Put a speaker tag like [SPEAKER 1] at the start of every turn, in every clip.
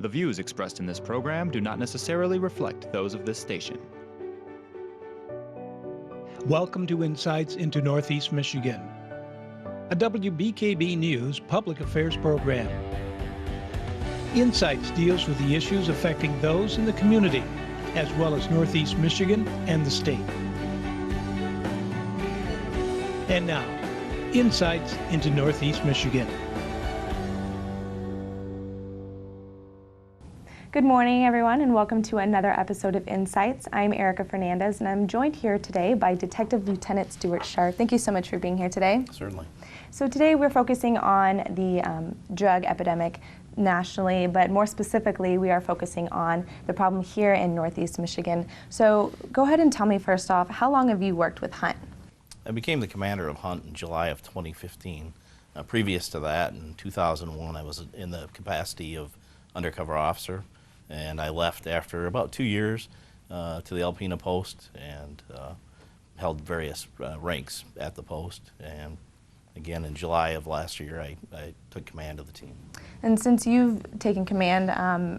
[SPEAKER 1] The views expressed in this program do not necessarily reflect those of this station.
[SPEAKER 2] Welcome to Insights into Northeast Michigan, a WBKB News public affairs program. Insights deals with the issues affecting those in the community, as well as Northeast Michigan and the state. And now, Insights into Northeast Michigan.
[SPEAKER 3] Good morning, everyone, and welcome to another episode of Insights. I'm Erica Fernandez, and I'm joined here today by Detective Lieutenant Stuart Sharp. Thank you so much for being here today.
[SPEAKER 4] Certainly.
[SPEAKER 3] So today we're focusing on the drug epidemic nationally, but more specifically, we are focusing on the problem here in Northeast Michigan. So go ahead and tell me first off, how long have you worked with Hunt?
[SPEAKER 4] I became the commander of Hunt in July of 2015. Previous to that, in 2001, I was in the capacity of undercover officer. And I left after about 2 years to the Alpena post and held various ranks at the post. And again, in July of last year, I took command of the team.
[SPEAKER 3] And since you've taken command,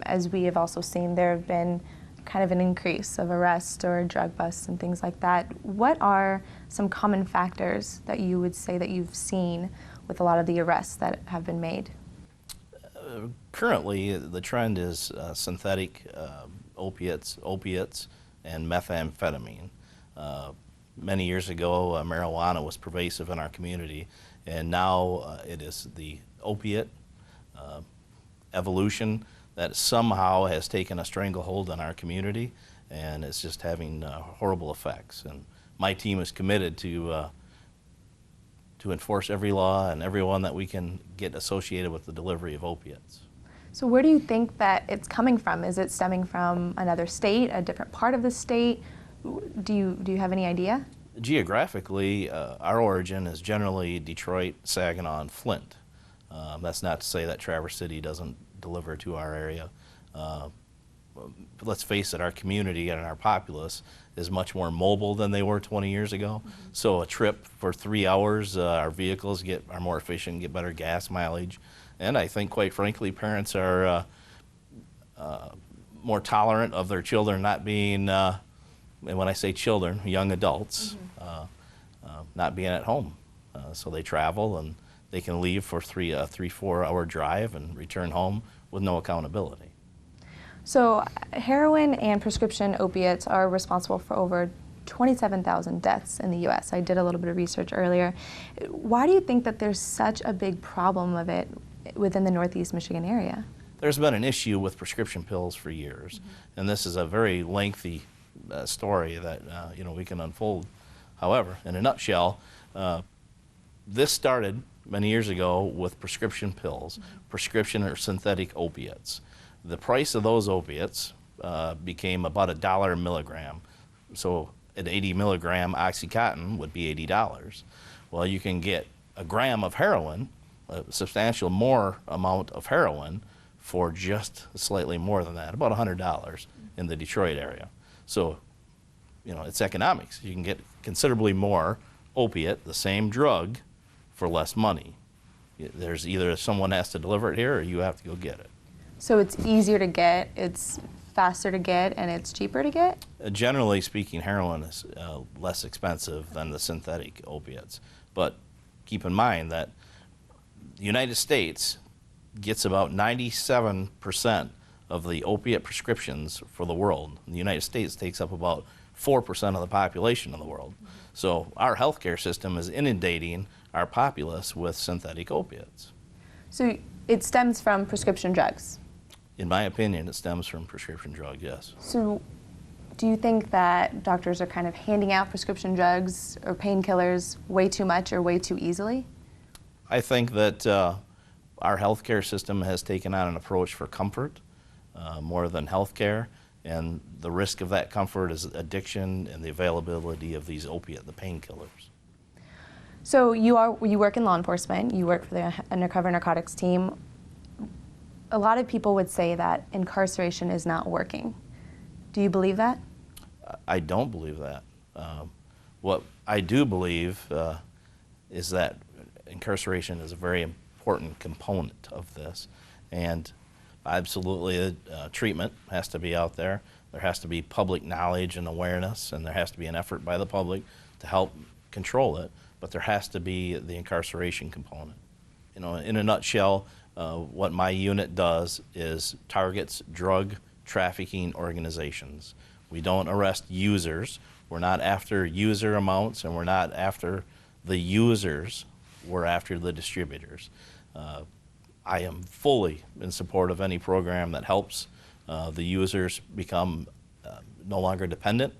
[SPEAKER 3] as we have also seen, there have been kind of an increase of arrests or drug busts and things like that. What are some common factors that you would say that you've seen with a lot of the arrests that have been made?
[SPEAKER 4] Currently, the trend is synthetic opiates, and methamphetamine. Many years ago, marijuana was pervasive in our community, and now it is the opiate evolution that somehow has taken a stranglehold on our community, and it's just having horrible effects. And my team is committed to enforce every law and everyone that we can get associated with the delivery of opiates.
[SPEAKER 3] So where do you think that it's coming from? Is it stemming from another state, a different part of the state? Do you have any idea?
[SPEAKER 4] Geographically, our origin is generally Detroit, Saginaw, and Flint. That's not to say that Traverse City doesn't deliver to our area. Let's face it, our community and our populace is much more mobile than they were 20 years ago. Mm-hmm. So a trip for 3 hours, our vehicles are more efficient, get better gas mileage. And I think, quite frankly, parents are more tolerant of their children not being, and when I say children, young adults, mm-hmm. Not being at home. So they travel and they can leave for 4 hour drive and return home with no accountability.
[SPEAKER 3] So heroin and prescription opiates are responsible for over 27,000 deaths in the U.S. I did a little bit of research earlier. Why do you think that there's such a big problem of it within the Northeast Michigan area?
[SPEAKER 4] There's been an issue with prescription pills for years, mm-hmm. and this is a very lengthy story that we can unfold. However, in a nutshell, this started many years ago with prescription pills, mm-hmm. prescription or synthetic opiates. The price of those opiates became about $1 a milligram. So an 80 milligram Oxycontin would be $80. Well, you can get a gram of heroin, a substantial more amount of heroin, for just slightly more than that, about $100 in the Detroit area. So, it's economics. You can get considerably more opiate, the same drug, for less money. There's either someone has to deliver it here or you have to go get it.
[SPEAKER 3] So it's easier to get, it's faster to get, and it's cheaper to get?
[SPEAKER 4] Generally speaking, heroin is less expensive than the synthetic opiates. But keep in mind that the United States gets about 97% of the opiate prescriptions for the world. The United States takes up about 4% of the population in the world. Mm-hmm. So our healthcare system is inundating our populace with synthetic opiates.
[SPEAKER 3] So it stems from prescription drugs?
[SPEAKER 4] In my opinion, it stems from prescription drugs, yes.
[SPEAKER 3] So do you think that doctors are kind of handing out prescription drugs or painkillers way too much or way too easily?
[SPEAKER 4] I think that our healthcare system has taken on an approach for comfort more than healthcare, and the risk of that comfort is addiction and the availability of these opiate, the painkillers.
[SPEAKER 3] So you work in law enforcement, you work for the undercover narcotics team. A lot of people would say that incarceration is not working. Do you believe that?
[SPEAKER 4] I don't believe that. What I do believe is that incarceration is a very important component of this. And Absolutely, treatment has to be out there. There has to be public knowledge and awareness, and there has to be an effort by the public to help control it, but there has to be the incarceration component. You know, in a nutshell, what my unit does is targets drug trafficking organizations. We don't arrest users. We're not after user amounts, and we're not after the users. We're after the distributors. I am fully in support of any program that helps the users become no longer dependent,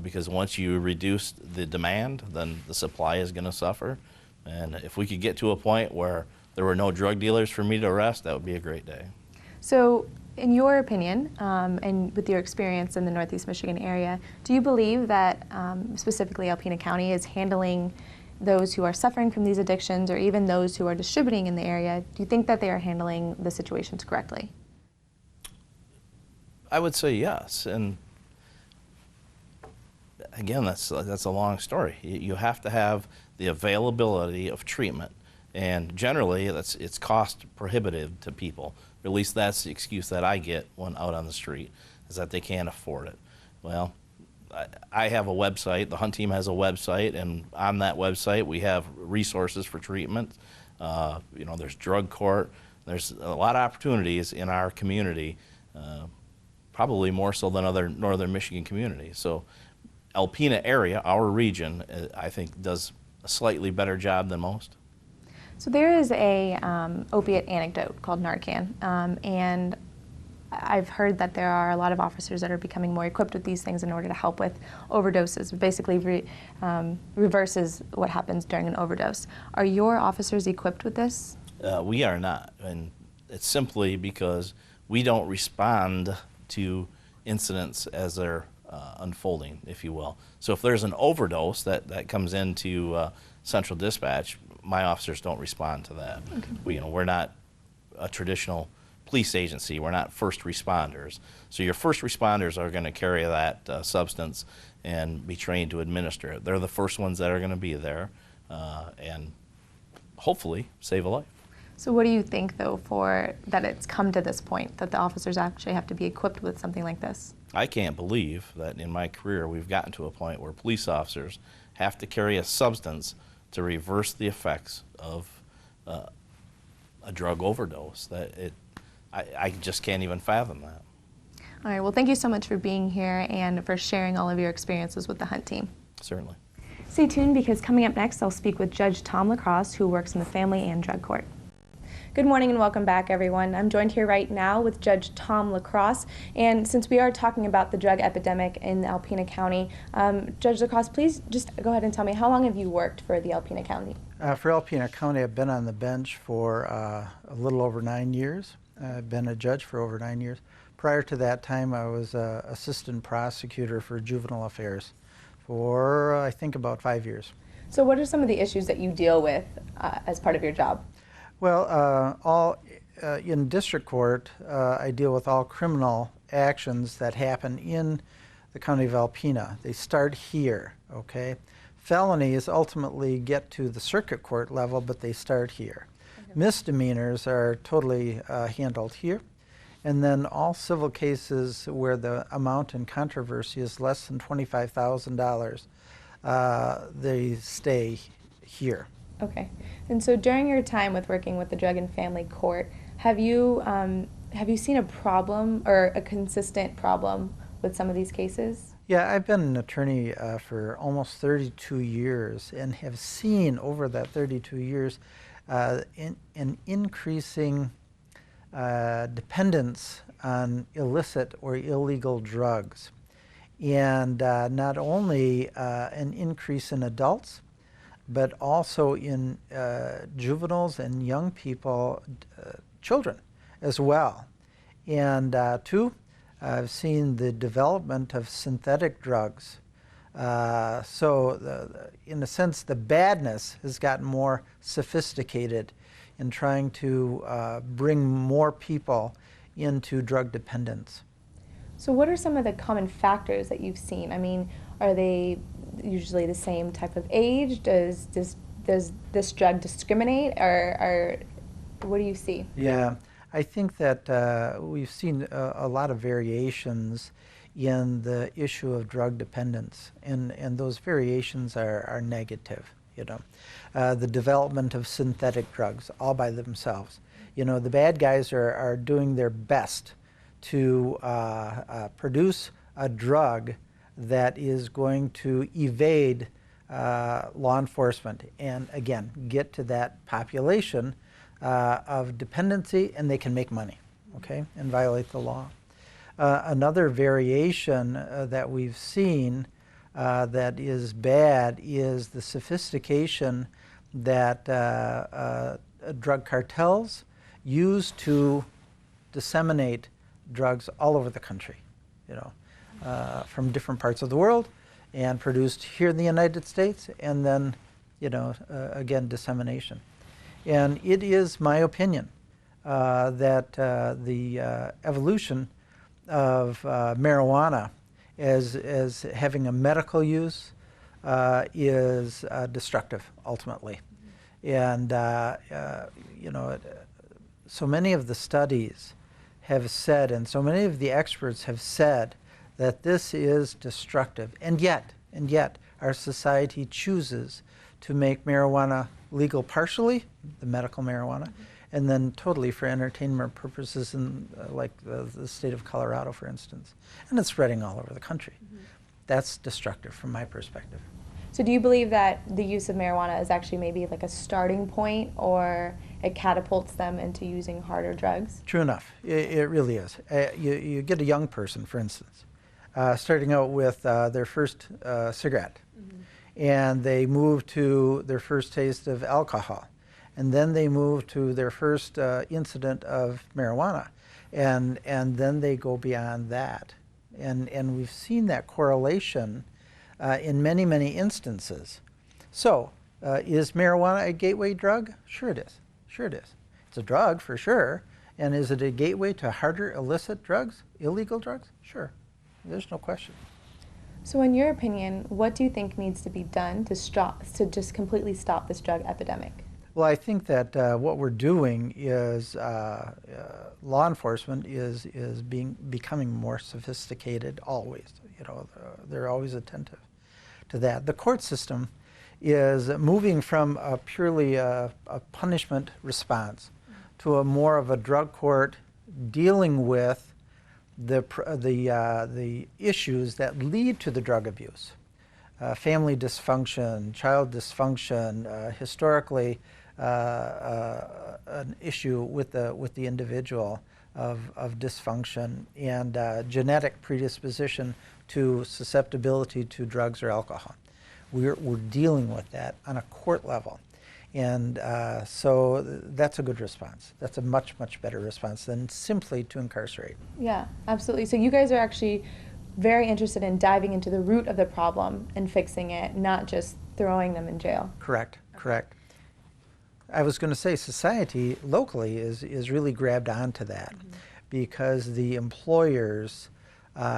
[SPEAKER 4] because once you reduce the demand, then the supply is going to suffer. And if we could get to a point where there were no drug dealers for me to arrest, that would be a great day.
[SPEAKER 3] So, in your opinion, and with your experience in the Northeast Michigan area, do you believe that specifically Alpena County is handling those who are suffering from these addictions, or even those who are distributing in the area? Do you think that they are handling the situations correctly?
[SPEAKER 4] I would say yes, and again, that's a long story. You have to have the availability of treatment, and generally, it's cost prohibitive to people. Or at least that's the excuse that I get when out on the street, is that they can't afford it. Well, I have a website. The Hunt team has a website, and on that website, we have resources for treatment. You know, there's drug court. There's a lot of opportunities in our community. Probably more so than other northern Michigan communities. So Alpena area, our region, I think does a slightly better job than most.
[SPEAKER 3] So there is a opiate anecdote called Narcan, and I've heard that there are a lot of officers that are becoming more equipped with these things in order to help with overdoses. It basically reverses what happens during an overdose. Are your officers equipped with this?
[SPEAKER 4] We are not, and it's simply because we don't respond to incidents as they're unfolding, if you will. So if there's an overdose that comes into Central Dispatch, my officers don't respond to that. Okay. We're not a traditional police agency. We're not first responders. So your first responders are going to carry that substance and be trained to administer it. They're the first ones that are going to be there and hopefully save a life.
[SPEAKER 3] So what do you think, though, for that it's come to this point, that the officers actually have to be equipped with something like this?
[SPEAKER 4] I can't believe that in my career we've gotten to a point where police officers have to carry a substance to reverse the effects of a drug overdose. I just can't even fathom that.
[SPEAKER 3] All right, well, thank you so much for being here and for sharing all of your experiences with the Hunt team.
[SPEAKER 4] Certainly.
[SPEAKER 3] Stay tuned, because coming up next, I'll speak with Judge Tom LaCrosse, who works in the Family and Drug Court. Good morning and welcome back, everyone. I'm joined here right now with Judge Tom LaCrosse, and since we are talking about the drug epidemic in Alpena County, Judge LaCrosse, please just go ahead and tell me, how long have you worked for the Alpena County?
[SPEAKER 5] For Alpena County, I've been on the bench for a little over 9 years. I've been a judge for over 9 years. Prior to that time, I was assistant prosecutor for juvenile affairs for, I think, about 5 years.
[SPEAKER 3] So what are some of the issues that you deal with as part of your job?
[SPEAKER 5] Well, in district court, I deal with all criminal actions that happen in the county of Alpena. They start here, okay? Felonies ultimately get to the circuit court level, but they start here. Okay. Misdemeanors are totally handled here. And then all civil cases where the amount in controversy is less than $25,000, they stay here.
[SPEAKER 3] Okay. And so during your time with working with the Drug and Family Court, have you seen a problem or a consistent problem with some of these cases?
[SPEAKER 5] Yeah, I've been an attorney for almost 32 years and have seen over that 32 years an increasing dependence on illicit or illegal drugs. And not only an increase in adults, but also in juveniles and young people, children as well. And two, I've seen the development of synthetic drugs. So in a sense, the badness has gotten more sophisticated in trying to bring more people into drug dependence.
[SPEAKER 3] So what are some of the common factors that you've seen? I mean, are they usually the same type of age? Does this drug discriminate, or what do you see?
[SPEAKER 5] Yeah, I think that we've seen a lot of variations in the issue of drug dependence, and those variations are negative. The development of synthetic drugs all by themselves. The bad guys are doing their best to produce a drug that is going to evade law enforcement and, again, get to that population of dependency, and they can make money, okay, and violate the law. Another variation that we've seen that is bad is the sophistication that drug cartels use to disseminate drugs all over the country, from different parts of the world, and produced here in the United States, and then, again, dissemination. And it is my opinion that the evolution of marijuana as having a medical use is destructive ultimately. And so many of the studies have said, and so many of the experts have said, that this is destructive. And yet our society chooses to make marijuana legal partially, the medical marijuana, and then totally for entertainment purposes in like the state of Colorado, for instance. And it's spreading all over the country. That's destructive from my perspective.
[SPEAKER 3] So do you believe that the use of marijuana is actually maybe like a starting point, or it catapults them into using harder drugs?
[SPEAKER 5] True enough. It really is. You get a young person, for instance, starting out with their first cigarette, and they move to their first taste of alcohol, and then they move to their first incident of marijuana, and then they go beyond that. And we've seen that correlation in many, many instances. So, is marijuana a gateway drug? Sure it is. Sure it is. It's a drug for sure. And is it a gateway to harder illicit drugs, illegal drugs? Sure. There's no question.
[SPEAKER 3] So in your opinion, what do you think needs to be done to just completely stop this drug epidemic?
[SPEAKER 5] Well, I think that what we're doing is law enforcement is becoming more sophisticated always. They're always attentive to that. The court system is moving from a purely a punishment response to a more of a drug court dealing with the issues that lead to the drug abuse. Family dysfunction, child dysfunction, historically an issue with the individual of dysfunction, and genetic predisposition to susceptibility to drugs or alcohol. We're dealing with that on a court level. And so that's a good response. That's a much, much better response than simply to incarcerate.
[SPEAKER 3] Yeah, absolutely. So you guys are actually very interested in diving into the root of the problem and fixing it, not just throwing them in jail.
[SPEAKER 5] Correct, correct. I was going to say society locally is really grabbed onto that because the employers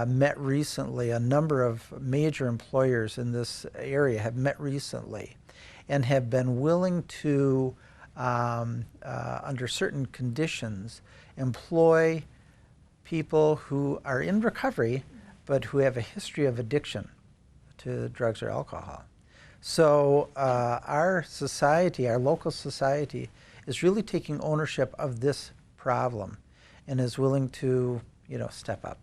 [SPEAKER 5] met recently, a number of major employers in this area have met recently and have been willing to, under certain conditions, employ people who are in recovery but who have a history of addiction to drugs or alcohol. So our society, our local society, is really taking ownership of this problem and is willing to, step up.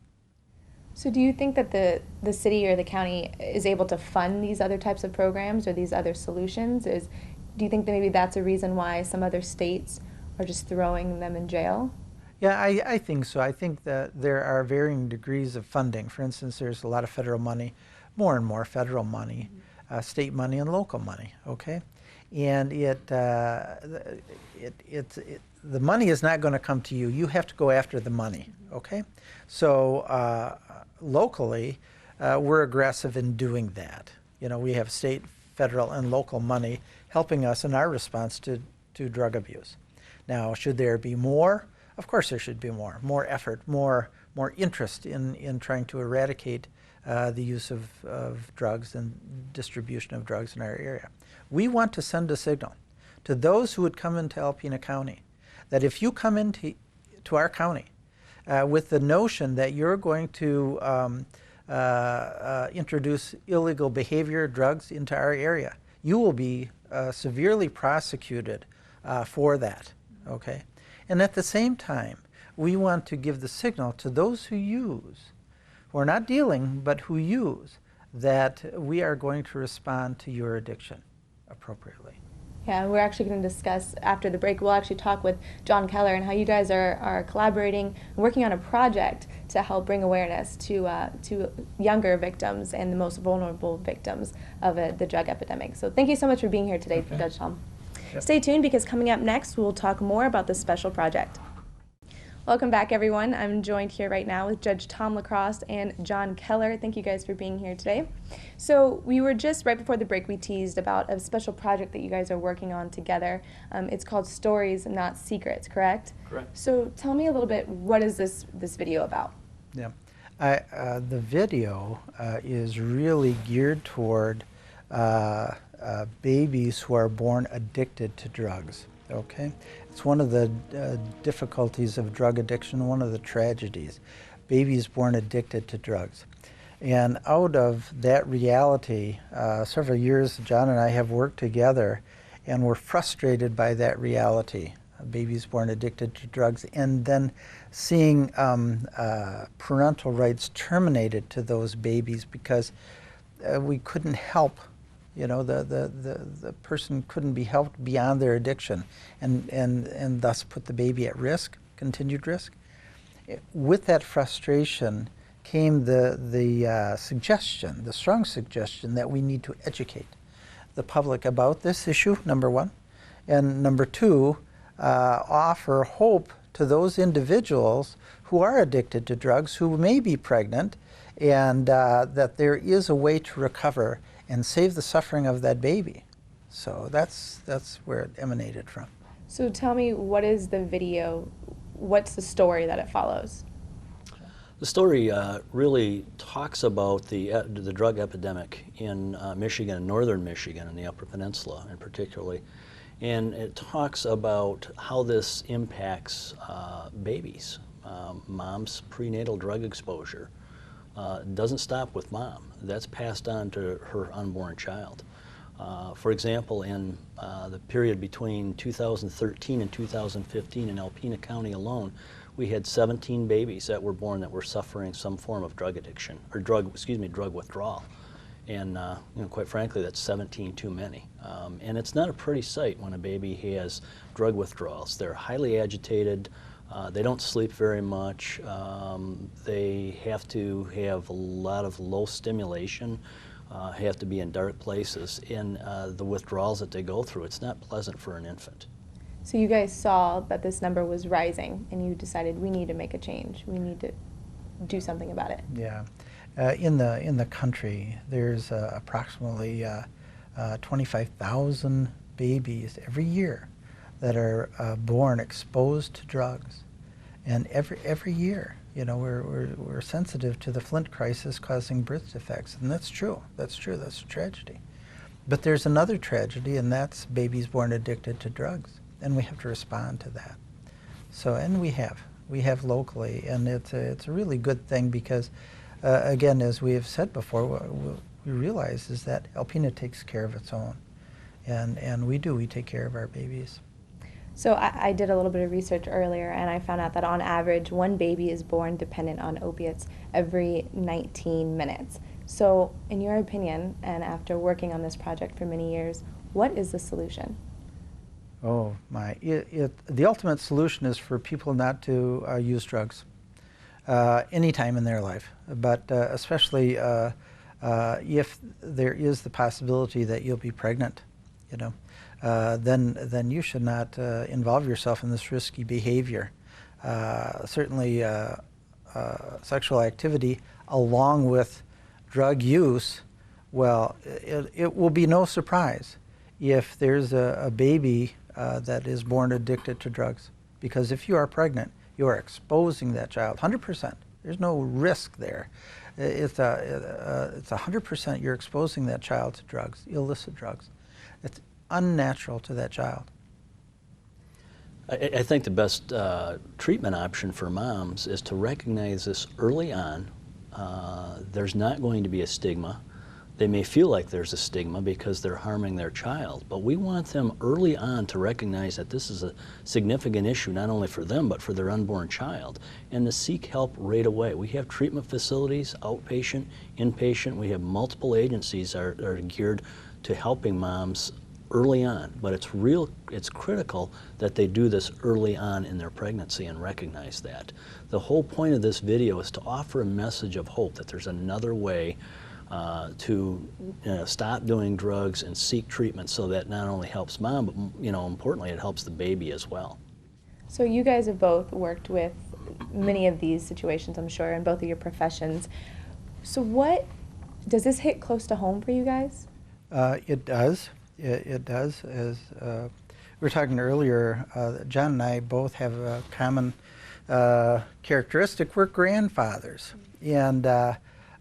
[SPEAKER 3] So do you think that the city or the county is able to fund these other types of programs or these other solutions? Do you think that maybe that's a reason why some other states are just throwing them in jail?
[SPEAKER 5] Yeah, I think so. I think that there are varying degrees of funding. For instance, there's a lot of federal money, more and more federal money, state money and local money, okay? And the money is not going to come to you. You have to go after the money, okay? So locally, we're aggressive in doing that. We have state, federal, and local money helping us in our response to drug abuse. Now, should there be more? Of course there should be more effort, more interest in trying to eradicate the use of drugs and distribution of drugs in our area. We want to send a signal to those who would come into Alpena County that if you come into to our county with the notion that you're going to introduce illegal behavior, drugs into our area, you will be severely prosecuted for that, okay? And at the same time, we want to give the signal to those who use, who are not dealing, but who use, that we are going to respond to your addiction appropriately.
[SPEAKER 3] Yeah, we're actually going to discuss after the break. We'll actually talk with John Keller and how you guys are collaborating and working on a project to help bring awareness to younger victims and the most vulnerable victims of the drug epidemic. So thank you so much for being here today,
[SPEAKER 5] Okay.
[SPEAKER 3] Judge Tom.
[SPEAKER 5] Yep.
[SPEAKER 3] Stay tuned, because coming up next, we'll talk more about this special project. Welcome back, everyone. I'm joined here right now with Judge Tom LaCrosse and John Keller. Thank you guys for being here today. So we were just, right before the break, we teased about a special project that you guys are working on together. It's called Stories, Not Secrets, correct?
[SPEAKER 6] Correct.
[SPEAKER 3] So tell me a little bit, what is this video about?
[SPEAKER 5] Yeah, the video is really geared toward babies who are born addicted to drugs, okay? It's one of the difficulties of drug addiction, one of the tragedies. Babies born addicted to drugs. And out of that reality, several years, John and I have worked together, and we're frustrated by that reality. Babies born addicted to drugs, and then seeing parental rights terminated to those babies because we couldn't help. You know, the person couldn't be helped beyond their addiction, and thus put the baby at risk, continued risk. With that frustration came the suggestion, the strong suggestion, that we need to educate the public about this issue, number one, and number two, offer hope to those individuals who are addicted to drugs, who may be pregnant, and that there is a way to recover and save the suffering of that baby. So that's where it emanated from.
[SPEAKER 3] So tell me, what is the video? What's the story that it follows?
[SPEAKER 6] The story really talks about the drug epidemic in Michigan, northern Michigan, and the Upper Peninsula in particularly. And it talks about how this impacts babies. Mom's prenatal drug exposure doesn't stop with mom. That's passed on to her unborn child. For example, in the period between 2013 and 2015 in Alpena County alone, we had 17 babies that were born that were suffering some form of drug addiction, or drug withdrawal. And quite frankly, that's 17 too many. And it's not a pretty sight when a baby has drug withdrawals. They're highly agitated. They don't sleep very much. They have to have a lot of low stimulation, have to be in dark places. And the withdrawals that they go through, it's not pleasant for an infant.
[SPEAKER 3] So you guys saw that this number was rising, and you decided we need to make a change. We need to do something about it.
[SPEAKER 5] Yeah. In the country, there's approximately 25,000 babies every year that are born exposed to drugs, and every year, you know, we're sensitive to the Flint crisis causing birth defects, and that's true. That's true. That's a tragedy. But there's another tragedy, and that's babies born addicted to drugs, and we have to respond to that. So, and we have locally, and it's a really good thing because. Again, as we have said before, what we realize is that Alpena takes care of its own, and we take care of our babies.
[SPEAKER 3] So I did a little bit of research earlier, and I found out that on average, one baby is born dependent on opiates every 19 minutes. So in your opinion, and after working on this project for many years, what is the solution?
[SPEAKER 5] Oh my, the ultimate solution is for people not to use drugs. Any time in their life, but especially if there is the possibility that you'll be pregnant, you know, then you should not involve yourself in this risky behavior. Certainly, sexual activity along with drug use, well, it will be no surprise if there's a baby that is born addicted to drugs, because if you are pregnant, you are exposing that child 100%. There's no risk there. It's 100% you're exposing that child to drugs, illicit drugs. It's unnatural to that child.
[SPEAKER 6] I think the best treatment option for moms is to recognize this early on. There's not going to be a stigma. They may feel like there's a stigma because they're harming their child, but we want them early on to recognize that this is a significant issue not only for them but for their unborn child, and to seek help right away. We have treatment facilities, outpatient, inpatient. We have multiple agencies that are geared to helping moms early on, but it's critical that they do this early on in their pregnancy and recognize that. The whole point of this video is to offer a message of hope that there's another way to stop doing drugs and seek treatment, so that not only helps mom, but importantly, it helps the baby as well.
[SPEAKER 3] So you guys have both worked with many of these situations, I'm sure, in both of your professions. So does this hit close to home for you guys?
[SPEAKER 5] It does. It does. As we were talking earlier, John and I both have a common characteristic. We're grandfathers. And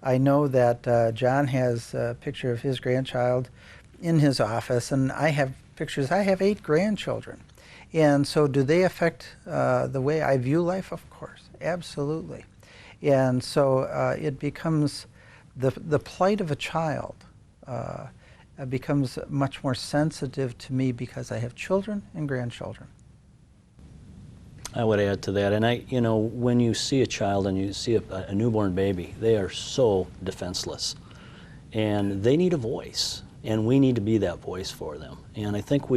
[SPEAKER 5] I know that John has a picture of his grandchild in his office, and I have pictures. I have 8 grandchildren. And so do they affect the way I view life? Of course, absolutely. And so it becomes the plight of a child becomes much more sensitive to me because I have children and grandchildren.
[SPEAKER 6] I would add to that, and when you see a child and you see a newborn baby, they are so defenseless, and they need a voice, and we need to be that voice for them. And I think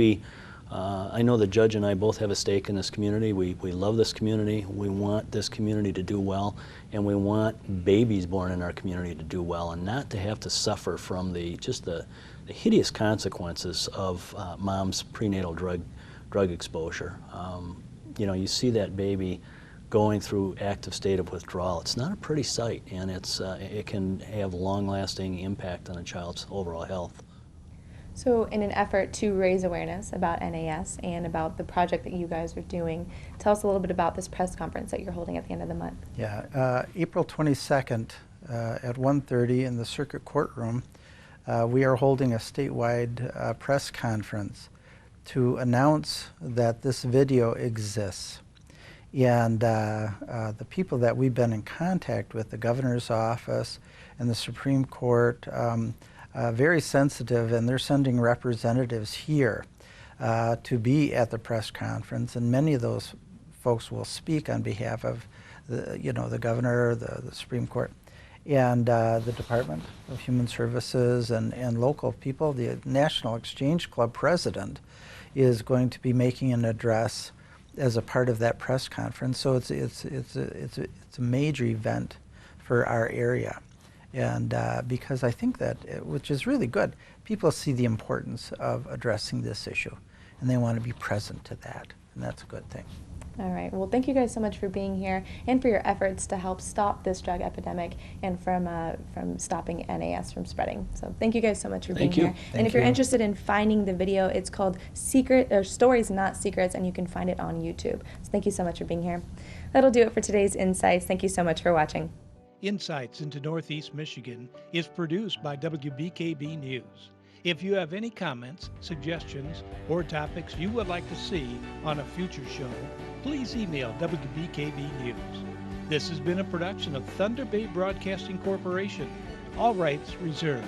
[SPEAKER 6] I know the judge and I both have a stake in this community. We love this community. We want this community to do well, and we want babies born in our community to do well, and not to have to suffer from the hideous consequences of mom's prenatal drug exposure. You see that baby going through active state of withdrawal. It's not a pretty sight, and it can have long-lasting impact on a child's overall health.
[SPEAKER 3] So in an effort to raise awareness about NAS and about the project that you guys are doing, tell us a little bit about this press conference that you're holding at the end of the month.
[SPEAKER 5] Yeah, April 22nd at 1:30 in the circuit courtroom, we are holding a statewide press conference to announce that this video exists. And the people that we've been in contact with, the governor's office and the Supreme Court, very sensitive, and they're sending representatives here to be at the press conference, and many of those folks will speak on behalf of the governor, the Supreme Court, and the Department of Human Services and local people. The National Exchange Club president is going to be making an address as a part of that press conference. So it's a major event for our area. And because I think that, which is really good, people see the importance of addressing this issue, and they want to be present to that, and that's a good thing.
[SPEAKER 3] All right. Well, thank you guys so much for being here and for your efforts to help stop this drug epidemic and from stopping NAS from spreading. So thank you guys so much for being here. And if you're interested in finding the video, it's called Stories Not Secrets, and you can find it on YouTube. So thank you so much for being here. That'll do it for today's Insights. Thank you so much for watching.
[SPEAKER 2] Insights into Northeast Michigan is produced by WBKB News. If you have any comments, suggestions, or topics you would like to see on a future show, please email WBKB News. This has been a production of Thunder Bay Broadcasting Corporation. All rights reserved.